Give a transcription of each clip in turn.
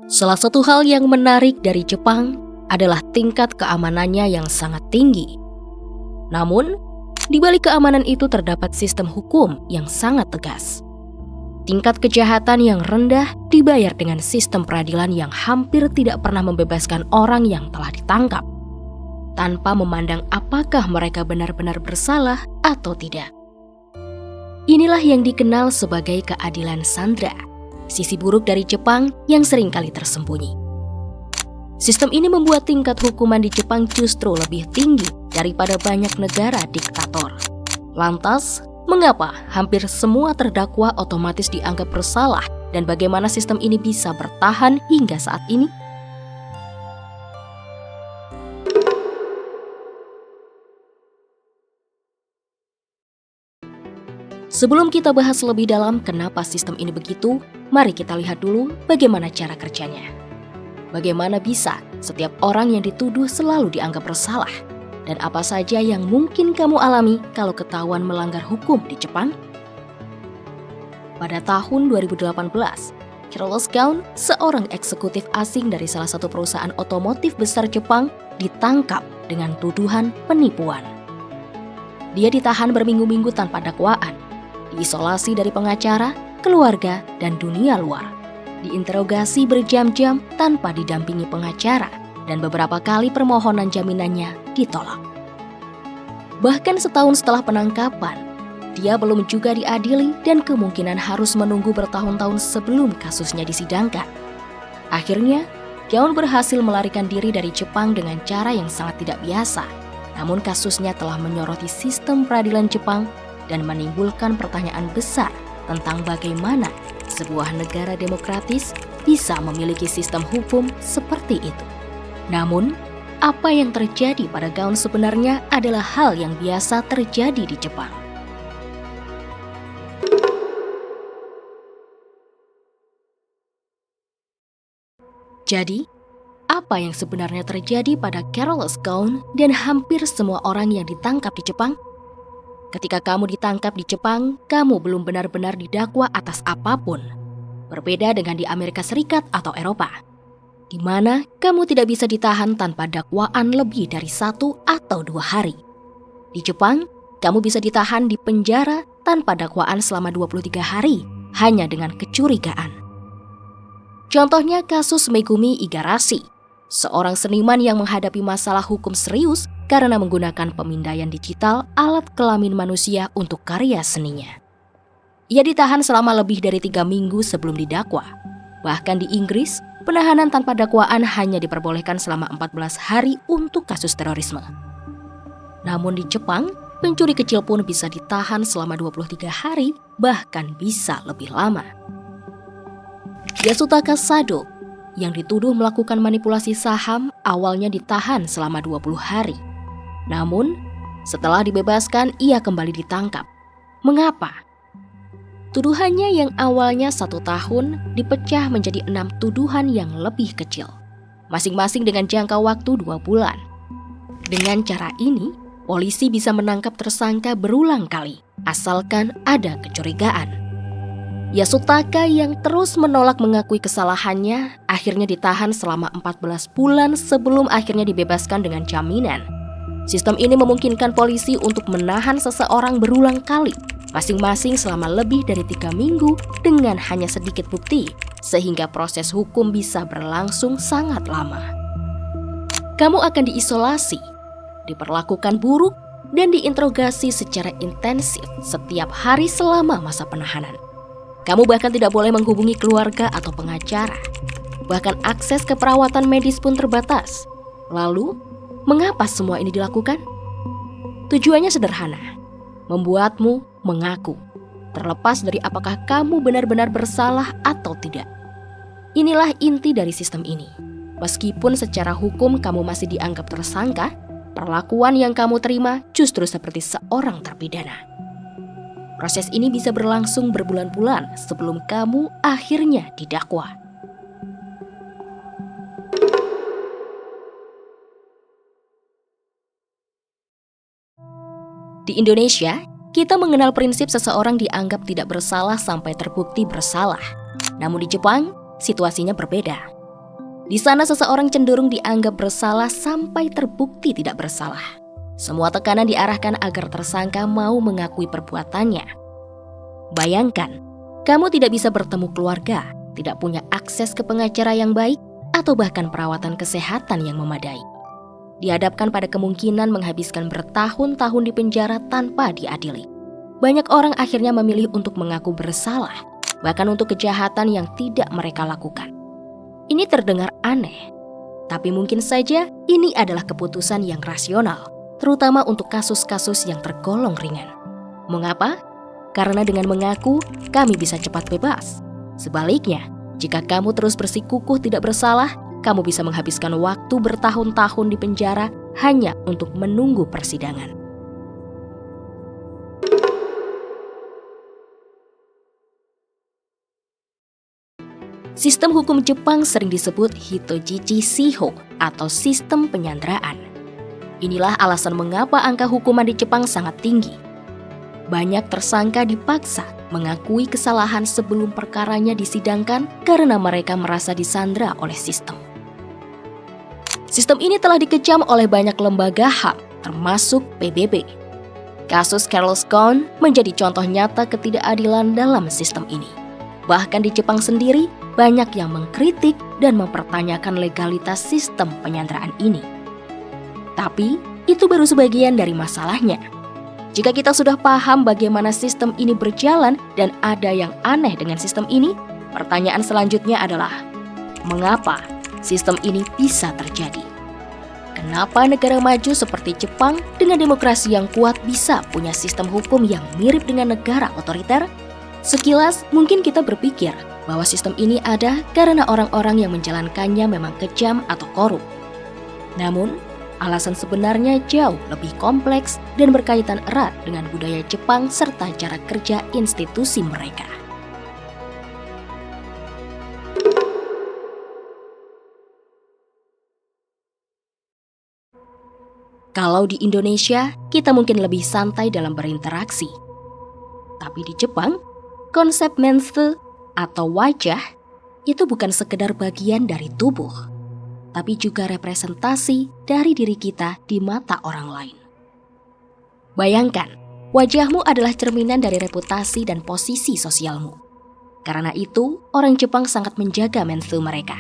Salah satu hal yang menarik dari Jepang adalah tingkat keamanannya yang sangat tinggi. Namun, di balik keamanan itu terdapat sistem hukum yang sangat tegas. Tingkat kejahatan yang rendah dibayar dengan sistem peradilan yang hampir tidak pernah membebaskan orang yang telah ditangkap, tanpa memandang apakah mereka benar-benar bersalah atau tidak. Inilah yang dikenal sebagai keadilan Sandra, sisi buruk dari Jepang yang seringkali tersembunyi. Sistem ini membuat tingkat hukuman di Jepang justru lebih tinggi daripada banyak negara diktator. Lantas, mengapa hampir semua terdakwa otomatis dianggap bersalah dan bagaimana sistem ini bisa bertahan hingga saat ini? Sebelum kita bahas lebih dalam kenapa sistem ini begitu, mari kita lihat dulu bagaimana cara kerjanya. Bagaimana bisa setiap orang yang dituduh selalu dianggap bersalah? Dan apa saja yang mungkin kamu alami kalau ketahuan melanggar hukum di Jepang? Pada tahun 2018, Carlos Ghosn, seorang eksekutif asing dari salah satu perusahaan otomotif besar Jepang, ditangkap dengan tuduhan penipuan. Dia ditahan berminggu-minggu tanpa dakwaan, diisolasi dari pengacara, keluarga, dan dunia luar. Diinterogasi berjam-jam tanpa didampingi pengacara, dan beberapa kali permohonan jaminannya ditolak. Bahkan setahun setelah penangkapan, dia belum juga diadili dan kemungkinan harus menunggu bertahun-tahun sebelum kasusnya disidangkan. Akhirnya, Ghosn berhasil melarikan diri dari Jepang dengan cara yang sangat tidak biasa. Namun kasusnya telah menyoroti sistem peradilan Jepang dan menimbulkan pertanyaan besar tentang bagaimana sebuah negara demokratis bisa memiliki sistem hukum seperti itu. Namun, apa yang terjadi pada Ghosn sebenarnya adalah hal yang biasa terjadi di Jepang. Jadi, apa yang sebenarnya terjadi pada Carlos Ghosn dan hampir semua orang yang ditangkap di Jepang? Ketika kamu ditangkap di Jepang, kamu belum benar-benar didakwa atas apapun. Berbeda dengan di Amerika Serikat atau Eropa, di mana kamu tidak bisa ditahan tanpa dakwaan lebih dari 1 atau 2 hari. Di Jepang, kamu bisa ditahan di penjara tanpa dakwaan selama 23 hari, hanya dengan kecurigaan. Contohnya kasus Megumi Igarashi, seorang seniman yang menghadapi masalah hukum serius karena menggunakan pemindaian digital alat kelamin manusia untuk karya seninya. Ia ditahan selama lebih dari 3 minggu sebelum didakwa. Bahkan di Inggris, penahanan tanpa dakwaan hanya diperbolehkan selama 14 hari untuk kasus terorisme. Namun di Jepang, pencuri kecil pun bisa ditahan selama 23 hari, bahkan bisa lebih lama. Yasutaka Sado, yang dituduh melakukan manipulasi saham, awalnya ditahan selama 20 hari. Namun, setelah dibebaskan, ia kembali ditangkap. Mengapa? Tuduhannya yang awalnya 1 tahun dipecah menjadi 6 tuduhan yang lebih kecil, masing-masing dengan jangka waktu 2 bulan. Dengan cara ini, polisi bisa menangkap tersangka berulang kali, asalkan ada kecurigaan. Yasutaka yang terus menolak mengakui kesalahannya, akhirnya ditahan selama 14 bulan sebelum akhirnya dibebaskan dengan jaminan. Sistem ini memungkinkan polisi untuk menahan seseorang berulang kali, masing-masing selama lebih dari 3 minggu dengan hanya sedikit bukti, sehingga proses hukum bisa berlangsung sangat lama. Kamu akan diisolasi, diperlakukan buruk, dan diinterogasi secara intensif setiap hari selama masa penahanan. Kamu bahkan tidak boleh menghubungi keluarga atau pengacara. Bahkan akses ke perawatan medis pun terbatas. Lalu, mengapa semua ini dilakukan? Tujuannya sederhana, membuatmu mengaku, terlepas dari apakah kamu benar-benar bersalah atau tidak. Inilah inti dari sistem ini. Meskipun secara hukum kamu masih dianggap tersangka, perlakuan yang kamu terima justru seperti seorang terpidana. Proses ini bisa berlangsung berbulan-bulan sebelum kamu akhirnya didakwa. Di Indonesia, kita mengenal prinsip seseorang dianggap tidak bersalah sampai terbukti bersalah. Namun di Jepang, situasinya berbeda. Di sana seseorang cenderung dianggap bersalah sampai terbukti tidak bersalah. Semua tekanan diarahkan agar tersangka mau mengakui perbuatannya. Bayangkan, kamu tidak bisa bertemu keluarga, tidak punya akses ke pengacara yang baik, atau bahkan perawatan kesehatan yang memadai. Dihadapkan pada kemungkinan menghabiskan bertahun-tahun di penjara tanpa diadili. Banyak orang akhirnya memilih untuk mengaku bersalah, bahkan untuk kejahatan yang tidak mereka lakukan. Ini terdengar aneh, tapi mungkin saja ini adalah keputusan yang rasional, terutama untuk kasus-kasus yang tergolong ringan. Mengapa? Karena dengan mengaku, kami bisa cepat bebas. Sebaliknya, jika kamu terus bersikukuh tidak bersalah, kamu bisa menghabiskan waktu bertahun-tahun di penjara hanya untuk menunggu persidangan. Sistem hukum Jepang sering disebut Hitojiji Shiho atau sistem penyanderaan. Inilah alasan mengapa angka hukuman di Jepang sangat tinggi. Banyak tersangka dipaksa mengakui kesalahan sebelum perkaranya disidangkan karena mereka merasa disandra oleh sistem. Sistem ini telah dikecam oleh banyak lembaga HAM, termasuk PBB. Kasus Carlos Ghosn menjadi contoh nyata ketidakadilan dalam sistem ini. Bahkan di Jepang sendiri, banyak yang mengkritik dan mempertanyakan legalitas sistem penyanderaan ini. Tapi, itu baru sebagian dari masalahnya. Jika kita sudah paham bagaimana sistem ini berjalan dan ada yang aneh dengan sistem ini, pertanyaan selanjutnya adalah, mengapa sistem ini bisa terjadi? Kenapa negara maju seperti Jepang dengan demokrasi yang kuat bisa punya sistem hukum yang mirip dengan negara otoriter? Sekilas, mungkin kita berpikir bahwa sistem ini ada karena orang-orang yang menjalankannya memang kejam atau korup. Namun, alasan sebenarnya jauh lebih kompleks dan berkaitan erat dengan budaya Jepang serta cara kerja institusi mereka. Kalau di Indonesia, kita mungkin lebih santai dalam berinteraksi. Tapi di Jepang, konsep mense atau wajah itu bukan sekedar bagian dari tubuh, tapi juga representasi dari diri kita di mata orang lain. Bayangkan, wajahmu adalah cerminan dari reputasi dan posisi sosialmu. Karena itu, orang Jepang sangat menjaga mense mereka.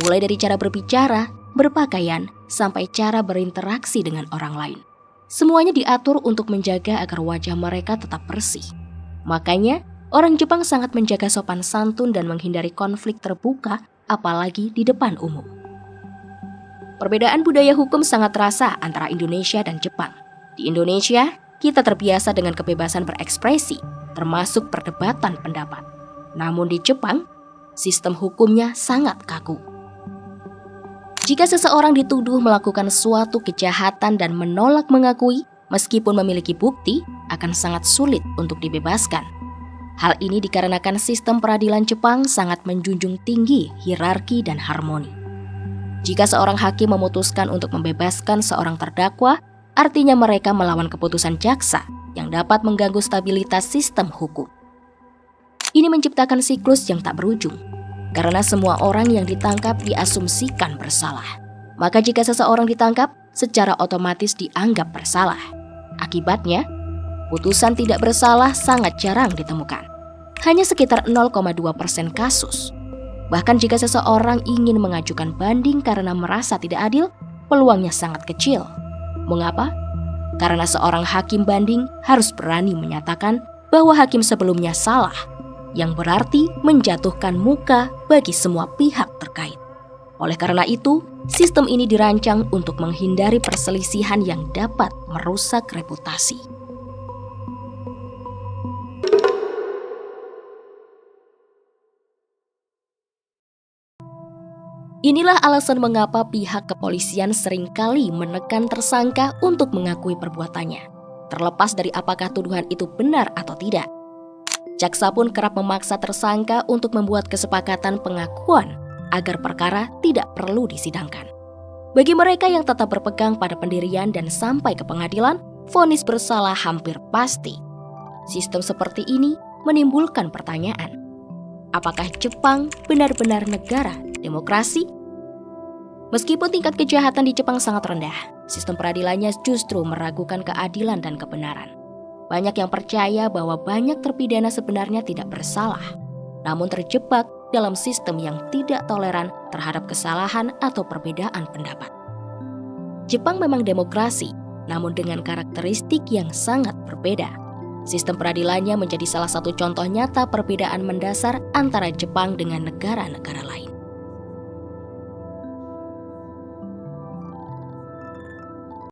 Mulai dari cara berbicara, berpakaian, sampai cara berinteraksi dengan orang lain. Semuanya diatur untuk menjaga agar wajah mereka tetap bersih. Makanya, orang Jepang sangat menjaga sopan santun dan menghindari konflik terbuka, apalagi di depan umum. Perbedaan budaya hukum sangat terasa antara Indonesia dan Jepang. Di Indonesia, kita terbiasa dengan kebebasan berekspresi, termasuk perdebatan pendapat. Namun di Jepang, sistem hukumnya sangat kaku. Jika seseorang dituduh melakukan suatu kejahatan dan menolak mengakui, meskipun memiliki bukti, akan sangat sulit untuk dibebaskan. Hal ini dikarenakan sistem peradilan Jepang sangat menjunjung tinggi hierarki dan harmoni. Jika seorang hakim memutuskan untuk membebaskan seorang terdakwa, artinya mereka melawan keputusan jaksa yang dapat mengganggu stabilitas sistem hukum. Ini menciptakan siklus yang tak berujung, karena semua orang yang ditangkap diasumsikan bersalah. Maka jika seseorang ditangkap, secara otomatis dianggap bersalah. Akibatnya, putusan tidak bersalah sangat jarang ditemukan. Hanya sekitar 0,2% kasus. Bahkan jika seseorang ingin mengajukan banding karena merasa tidak adil, peluangnya sangat kecil. Mengapa? Karena seorang hakim banding harus berani menyatakan bahwa hakim sebelumnya salah, yang berarti menjatuhkan muka bagi semua pihak terkait. Oleh karena itu, sistem ini dirancang untuk menghindari perselisihan yang dapat merusak reputasi. Inilah alasan mengapa pihak kepolisian seringkali menekan tersangka untuk mengakui perbuatannya, terlepas dari apakah tuduhan itu benar atau tidak. Jaksa pun kerap memaksa tersangka untuk membuat kesepakatan pengakuan agar perkara tidak perlu disidangkan. Bagi mereka yang tetap berpegang pada pendirian dan sampai ke pengadilan, vonis bersalah hampir pasti. Sistem seperti ini menimbulkan pertanyaan, apakah Jepang benar-benar negara demokrasi Meskipun tingkat kejahatan di Jepang sangat rendah, sistem peradilannya justru meragukan keadilan dan kebenaran. Banyak yang percaya bahwa banyak terpidana sebenarnya tidak bersalah, namun terjebak dalam sistem yang tidak toleran terhadap kesalahan atau perbedaan pendapat. Jepang memang demokrasi, namun dengan karakteristik yang sangat berbeda. Sistem peradilannya menjadi salah satu contoh nyata perbedaan mendasar antara Jepang dengan negara-negara lain.